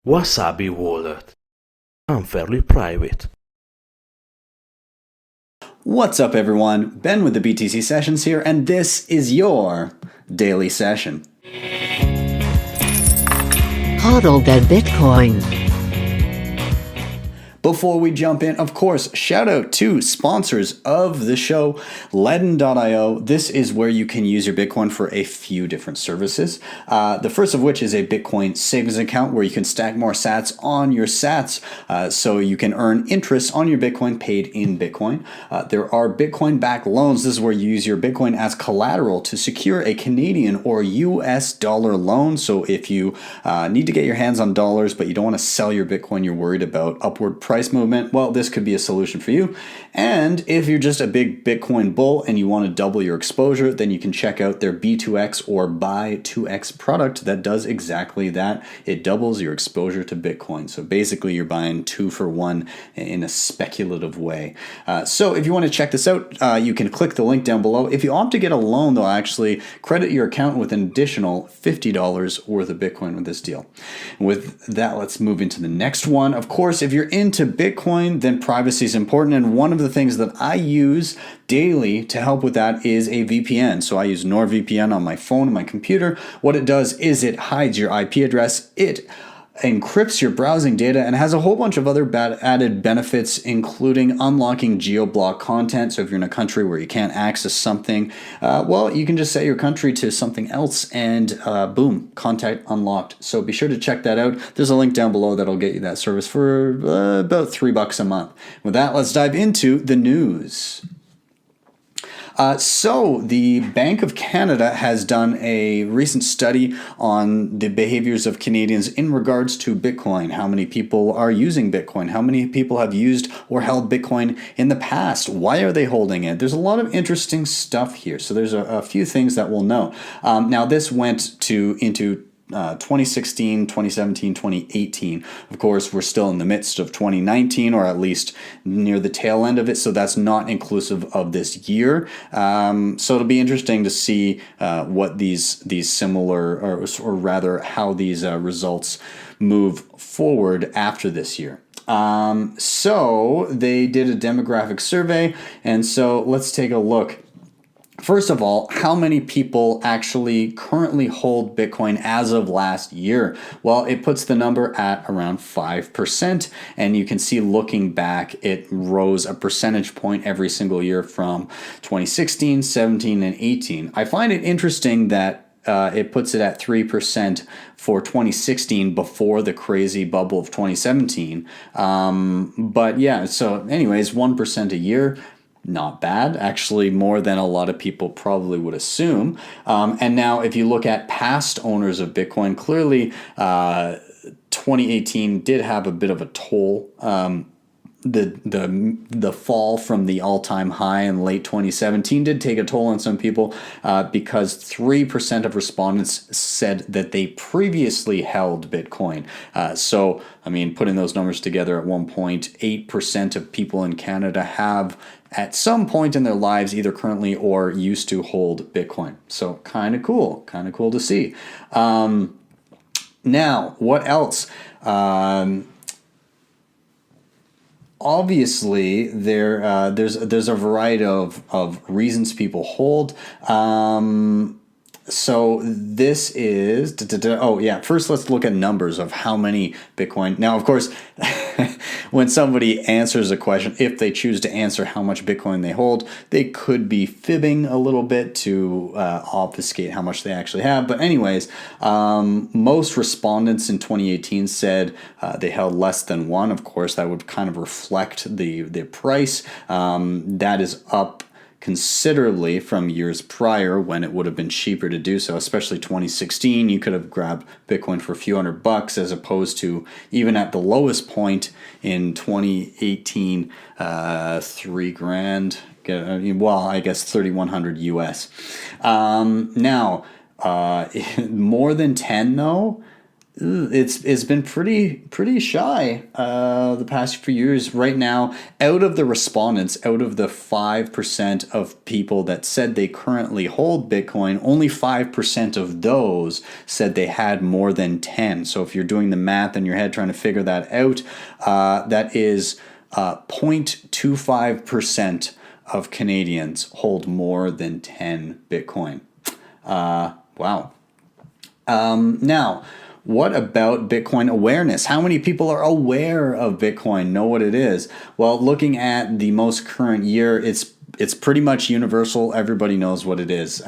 Wasabi wallet. Unfairly private. What's up, everyone? Ben with the BTC Sessions here, and this is your daily session. HODL the Bitcoin. Before we jump in, of course, shout out to sponsors of the show, Ledn.io. This is where you can use your Bitcoin for a few different services. The first of which is a Bitcoin savings account where you can stack more sats on your sats so you can earn interest on your Bitcoin paid in Bitcoin. There are Bitcoin-backed loans. This is where you use your Bitcoin as collateral to secure a Canadian or US dollar loan. So if you need to get your hands on dollars, but you don't want to sell your Bitcoin, you're worried about upward price movement, well, this could be a solution for you. And if you're just a big Bitcoin bull and you want to double your exposure, then you can check out their B2X or Buy 2X product that does exactly that. It doubles your exposure to Bitcoin. So basically, you're buying 2 for 1 in a speculative way. So if you want to check this out, you can click the link down below. If you opt to get a loan, they'll actually credit your account with an additional $50 worth of Bitcoin with this deal. With that, let's move into the next one. Of course, if you're into Bitcoin, then privacy is important. And one of the things that I use daily to help with that is a VPN. So I use NordVPN on my phone and my computer. What it does is it hides your IP address. It encrypts your browsing data and has a whole bunch of other added benefits, including unlocking geo-block content. So if you're in a country where you can't access something, well, you can just set your country to something else and boom, content unlocked. So be sure to check that out. There's a link down below that'll get you that service for about $3 a month. With that, let's dive into the news. So the Bank of Canada has done a recent study on the behaviors of Canadians in regards to Bitcoin. How many people are using Bitcoin? How many people have used or held Bitcoin in the past? Why are they holding it? There's a lot of interesting stuff here. So there's a few things that we'll know. Now this went into 2016, 2017, 2018. Of course, we're still in the midst of 2019, or at least near the tail end of it, so that's not inclusive of this year. So it'll be interesting to see what these similar, or rather how these results move forward after this year. So they did a demographic survey, and so let's take a look. First of all, how many people actually currently hold Bitcoin as of last year? Well, it puts the number at around 5%, and you can see looking back, it rose a percentage point every single year from 2016, 17, and 18. I find it interesting that it puts it at 3% for 2016 before the crazy bubble of 2017. But yeah, so anyways, 1% a year. Not bad, actually more than a lot of people probably would assume. And now if you look at past owners of Bitcoin, clearly 2018 did have a bit of a toll. The fall from the all-time high in late 2017 did take a toll on some people because 3% of respondents said that they previously held Bitcoin. So, I mean, putting those numbers together at 1.8% of people in Canada have at some point in their lives either currently or used to hold Bitcoin. So kind of cool to see. Now, what else? Obviously, there's a variety of reasons people hold. So this is, oh yeah, first let's look at numbers of how many Bitcoin. Now, of course, when somebody answers a question, if they choose to answer how much Bitcoin they hold, they could be fibbing a little bit to obfuscate how much they actually have. But anyways, most respondents in 2018 said they held less than one. Of course, that would kind of reflect the price. That is up considerably from years prior when it would have been cheaper to do so, especially 2016. You could have grabbed Bitcoin for a few $100 as opposed to even at the lowest point in 2018, $3,000. Well, I guess 3,100 US. Now, more than 10 though, It's been pretty shy the past few years. Right now, out of the respondents, out of the 5% of people that said they currently hold Bitcoin, only 5% of those said they had more than 10. So if you're doing the math in your head trying to figure that out, that is 0.25% of Canadians hold more than 10 Bitcoin. Wow. Now, what about Bitcoin awareness? How many people are aware of Bitcoin, know what it is? Well, looking at the most current year, it's pretty much universal. Everybody knows what it is.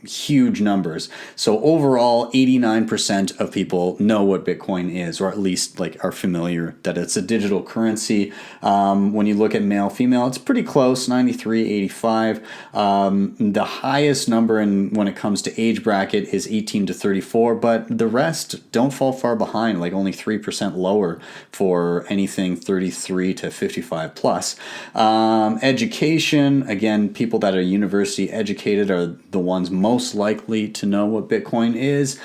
Huge numbers. So overall, 89% of people know what Bitcoin is, or at least like are familiar that it's a digital currency. When you look at male, female, it's pretty close, 93, 85. The highest number when it comes to age bracket is 18 to 34, but the rest don't fall far behind, like only 3% lower for anything 33 to 55 plus. Education, again, people that are university educated are the ones most likely to know what Bitcoin is.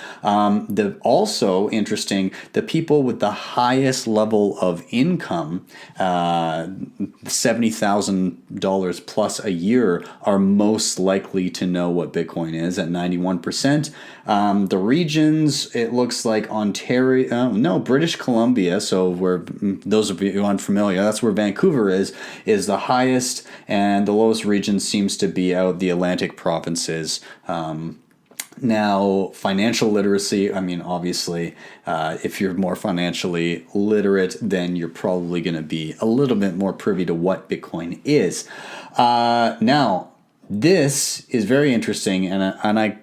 Also interesting, the people with the highest level of income, $70,000 plus a year, are most likely to know what Bitcoin is at 91%. The regions, it looks like British Columbia, so where those of you unfamiliar, that's where Vancouver is the highest, and the lowest region seems to be out the Atlantic provinces. Now, financial literacy, I mean, obviously, if you're more financially literate, then you're probably going to be a little bit more privy to what Bitcoin is. Now, this is very interesting, and I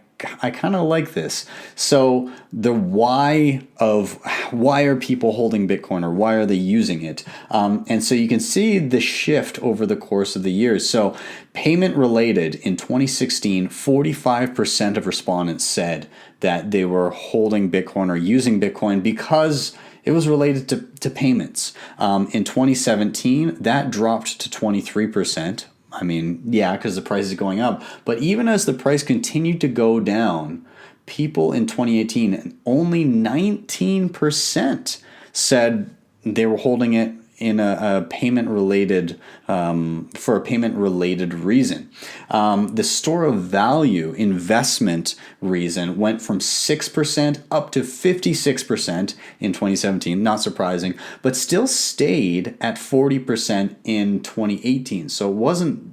kind of like this. So the why are people holding Bitcoin, or why are they using it? And so you can see the shift over the course of the years. So payment related in 2016, 45% of respondents said that they were holding Bitcoin or using Bitcoin because it was related to payments. In 2017, that dropped to 23%. I mean, yeah, because the price is going up. But even as the price continued to go down, people in 2018, only 19% said they were holding it in a payment related for a payment related reason. The store of value investment reason went from 6% up to 56% in 2017, not surprising, but still stayed at 40% in 2018. So it wasn't,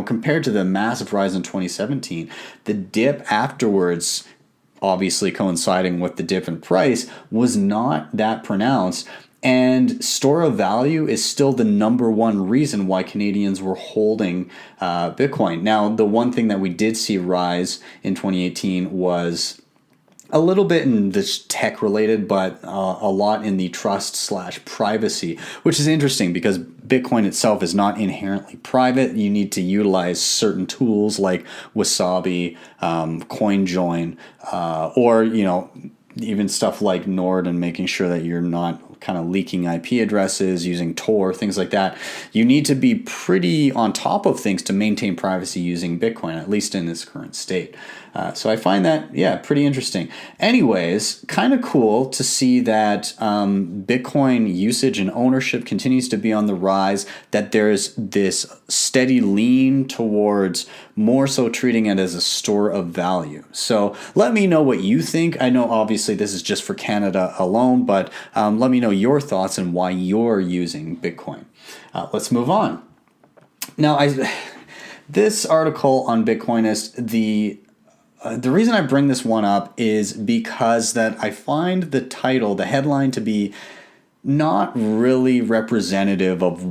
compared to the massive rise in 2017, the dip afterwards, obviously coinciding with the dip in price, was not that pronounced. And store of value is still the number one reason why Canadians were holding Bitcoin. Now, the one thing that we did see rise in 2018 was a little bit in this tech related, but a lot in the trust/privacy, which is interesting because Bitcoin itself is not inherently private. You need to utilize certain tools like Wasabi, CoinJoin, or even stuff like Nord, and making sure that you're not kind of leaking IP addresses, using Tor, things like that. You need to be pretty on top of things to maintain privacy using Bitcoin, at least in its current state. So I find that, pretty interesting. Anyways, kind of cool to see that Bitcoin usage and ownership continues to be on the rise, that there's this steady lean towards more so treating it as a store of value. So let me know what you think. I know obviously this is just for Canada alone, but let me know your thoughts and why you're using Bitcoin. Let's move on. Now, this article on Bitcoinist, the reason I bring this one up is because that I find the title, the headline, to be not really representative of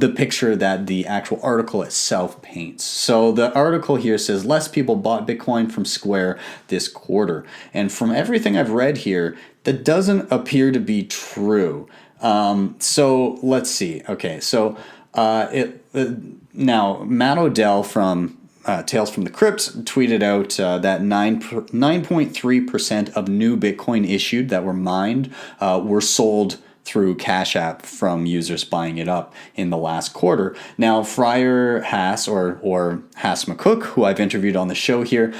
the picture that the actual article itself paints. So the article here says less people bought Bitcoin from Square this quarter. And from everything I've read here, that doesn't appear to be true. So let's see. Okay, so now Matt Odell from Tales from the Crypt tweeted out that 9.3% of new Bitcoin issued that were mined were sold through Cashapp from users buying it up in the last quarter. Now, Friar Haas or Haas McCook, who I've interviewed on the show here,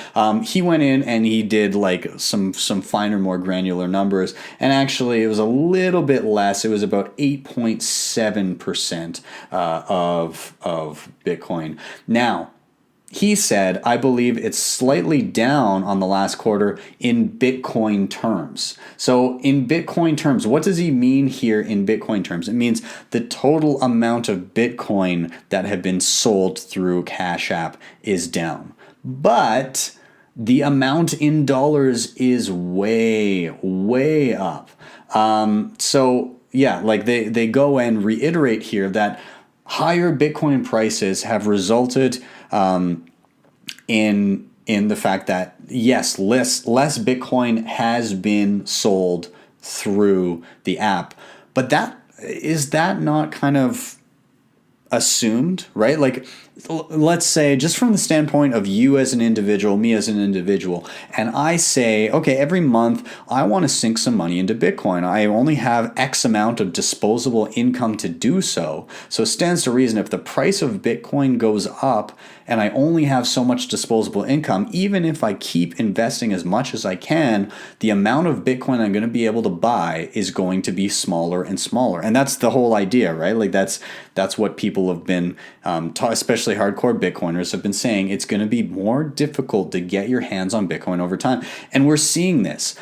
he went in and he did like some finer, more granular numbers, and actually it was a little bit less. It was about 8.7% of Bitcoin. Now, he said, I believe it's slightly down on the last quarter in Bitcoin terms. So in Bitcoin terms, what does he mean here in Bitcoin terms? It means the total amount of Bitcoin that have been sold through Cashapp is down. But the amount in dollars is way, way up. So yeah, like they go and reiterate here that higher Bitcoin prices have resulted in the fact that yes, less Bitcoin has been sold through the app, but is that not kind of assumed, right? Like, let's say, just from the standpoint of you as an individual, me as an individual, and I say, okay, every month I want to sink some money into Bitcoin. I only have X amount of disposable income to do so. So it stands to reason if the price of Bitcoin goes up and I only have so much disposable income, even if I keep investing as much as I can, the amount of Bitcoin I'm going to be able to buy is going to be smaller and smaller. And that's the whole idea, right? Like that's what people have been taught, especially hardcore Bitcoiners have been saying. It's going to be more difficult to get your hands on Bitcoin over time. And we're seeing this.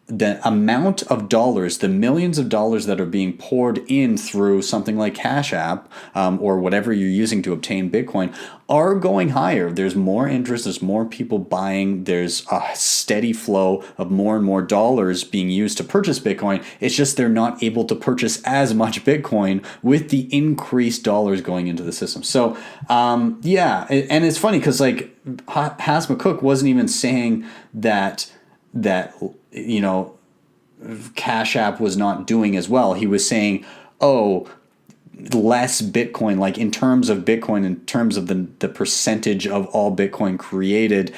The amount of dollars, the millions of dollars that are being poured in through something like Cash App or whatever you're using to obtain Bitcoin are going higher. There's more interest. There's more people buying. There's a steady flow of more and more dollars being used to purchase Bitcoin. It's just they're not able to purchase as much Bitcoin with the increased dollars going into the system. So yeah, and it's funny because like Haas McCook wasn't even saying that you know, Cash App was not doing as well. He was saying, oh, less Bitcoin, like in terms of Bitcoin, in terms of the percentage of all Bitcoin created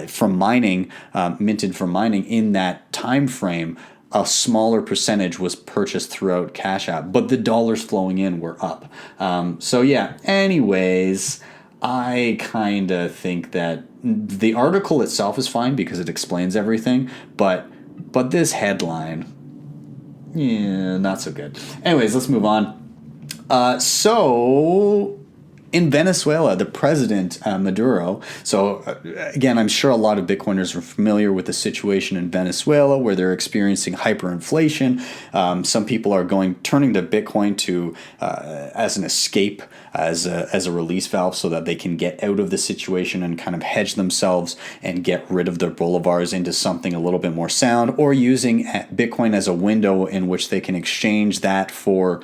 from mining, minted from mining in that time frame, a smaller percentage was purchased throughout Cash App, but the dollars flowing in were up. So yeah, anyways, I kind of think that the article itself is fine because it explains everything, but this headline, yeah, not so good. Anyways, let's move on. So in Venezuela, the president, Maduro, so again, I'm sure a lot of Bitcoiners are familiar with the situation in Venezuela where they're experiencing hyperinflation. Some people are turning to Bitcoin as an escape, as a release valve so that they can get out of the situation and kind of hedge themselves and get rid of their bolivars into something a little bit more sound, or using Bitcoin as a window in which they can exchange that for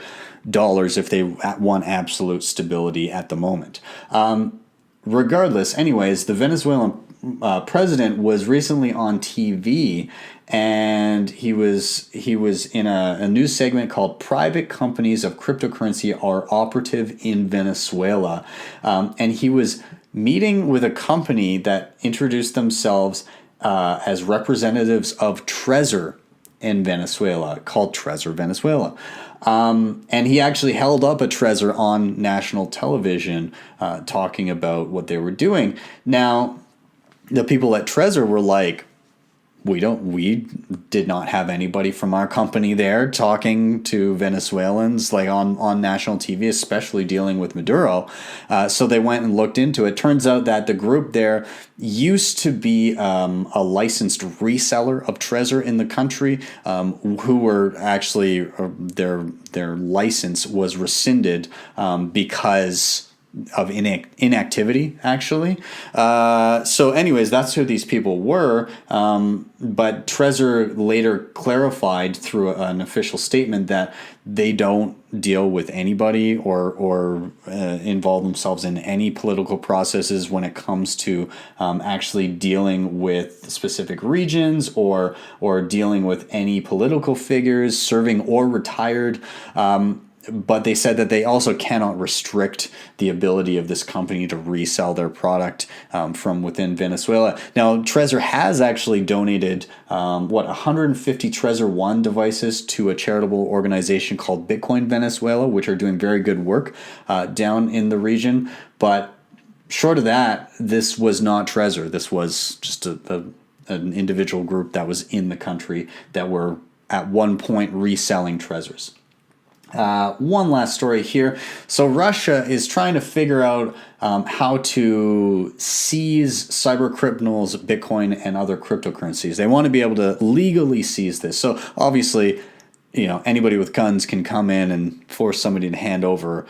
dollars if they want absolute stability at the moment. Regardless, anyways, the Venezuelan president was recently on TV, and he was in a news segment called "Private Companies of Cryptocurrency Are Operative in Venezuela," and he was meeting with a company that introduced themselves as representatives of Trezor in Venezuela, called Trezor Venezuela. And he actually held up a Trezor on national television talking about what they were doing. Now, the people at Trezor were like, we did not have anybody from our company there talking to Venezuelans like on national TV, especially dealing with Maduro. So they went and looked into it. Turns out that the group there used to be a licensed reseller of Trezor in the country, who were actually their license was rescinded because of inactivity, actually. So anyways, that's who these people were. But Trezor later clarified through an official statement that they don't deal with anybody or involve themselves in any political processes when it comes to actually dealing with specific regions or dealing with any political figures, serving or retired. But they said that they also cannot restrict the ability of this company to resell their product from within Venezuela. Now, Trezor has actually donated 150 Trezor 1 devices to a charitable organization called Bitcoin Venezuela, which are doing very good work down in the region. But short of that, this was not Trezor. This was just an individual group that was in the country that were at one point reselling Trezors. One last story here. So Russia is trying to figure out how to seize cyber criminals' Bitcoin and other cryptocurrencies. They want to be able to legally seize this. So obviously, anybody with guns can come in and force somebody to hand over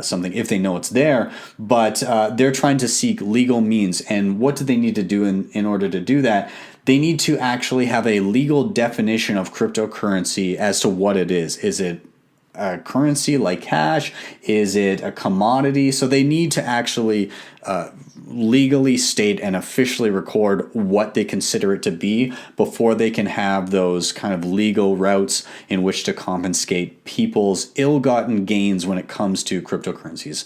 something if they know it's there. But they're trying to seek legal means. And what do they need to do in order to do that? They need to actually have a legal definition of cryptocurrency as to what it is. Is it a currency like cash? Is it a commodity? So they need to actually legally state and officially record what they consider it to be before they can have those kind of legal routes in which to confiscate people's ill-gotten gains when it comes to cryptocurrencies.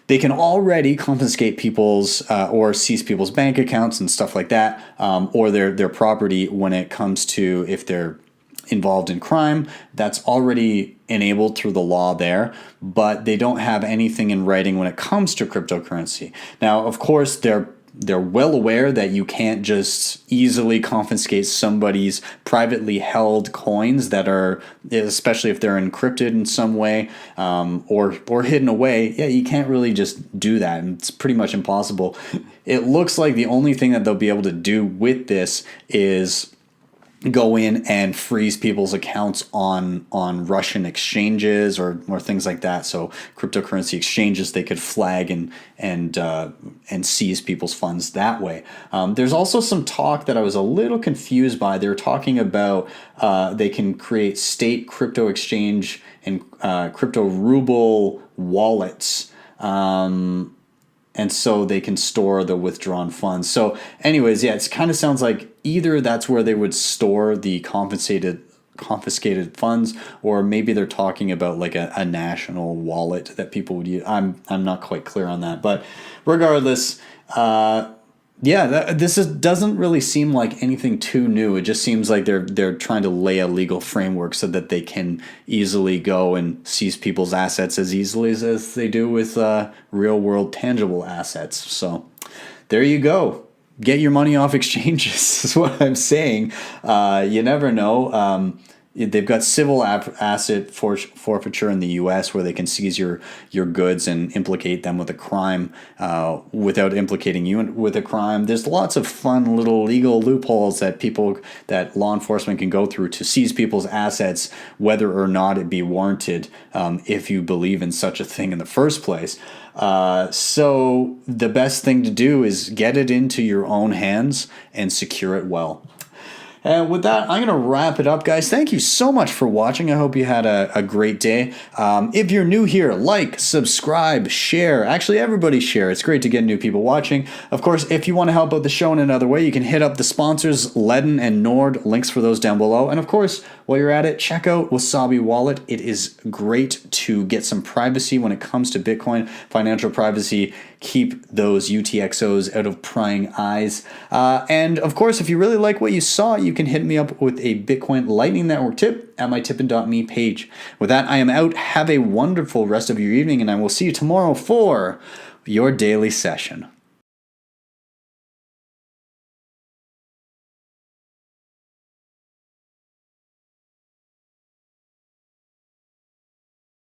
They can already confiscate people's or seize people's bank accounts and stuff like that, or their property when it comes to if they're involved in crime. That's already enabled through the law there, but they don't have anything in writing when it comes to cryptocurrency. Now, of course, they're well aware that you can't just easily confiscate somebody's privately held coins that are, especially if they're encrypted in some way or hidden away. Yeah, you can't really just do that, and it's pretty much impossible. It looks like the only thing that they'll be able to do with this is go in and freeze people's accounts on Russian exchanges or things like that. So cryptocurrency exchanges, they could flag and seize people's funds that way. There's also some talk that I was a little confused by. They were talking about they can create state crypto exchange and crypto ruble wallets. And so they can store the withdrawn funds. So anyways, yeah, it kind of sounds like either that's where they would store the confiscated funds, or maybe they're talking about like a national wallet that people would use. I'm not quite clear on that. But regardless, this doesn't really seem like anything too new. It just seems like they're trying to lay a legal framework so that they can easily go and seize people's assets as easily as they do with real world tangible assets. So there you go. Get your money off exchanges is what I'm saying. You never know. They've got civil asset forfeiture in the U.S. where they can seize your goods and implicate them with a crime without implicating you with a crime. There's lots of fun little legal loopholes that law enforcement can go through to seize people's assets, whether or not it be warranted, if you believe in such a thing in the first place. So the best thing to do is get it into your own hands and secure it well. And with that, I'm going to wrap it up, guys. Thank you so much for watching. I hope you had a great day. If you're new here, like, subscribe, share. Actually, everybody share. It's great to get new people watching. Of course, if you want to help out the show in another way, you can hit up the sponsors, Ledn and Nord. Links for those down below. And of course, while you're at it, check out Wasabi Wallet. It is great to get some privacy when it comes to Bitcoin, financial privacy. Keep those UTXOs out of prying eyes. And of course, if you really like what you saw, you can hit me up with a Bitcoin Lightning Network tip at my tippin.me page. With that, I am out. Have a wonderful rest of your evening, and I will see you tomorrow for your daily session.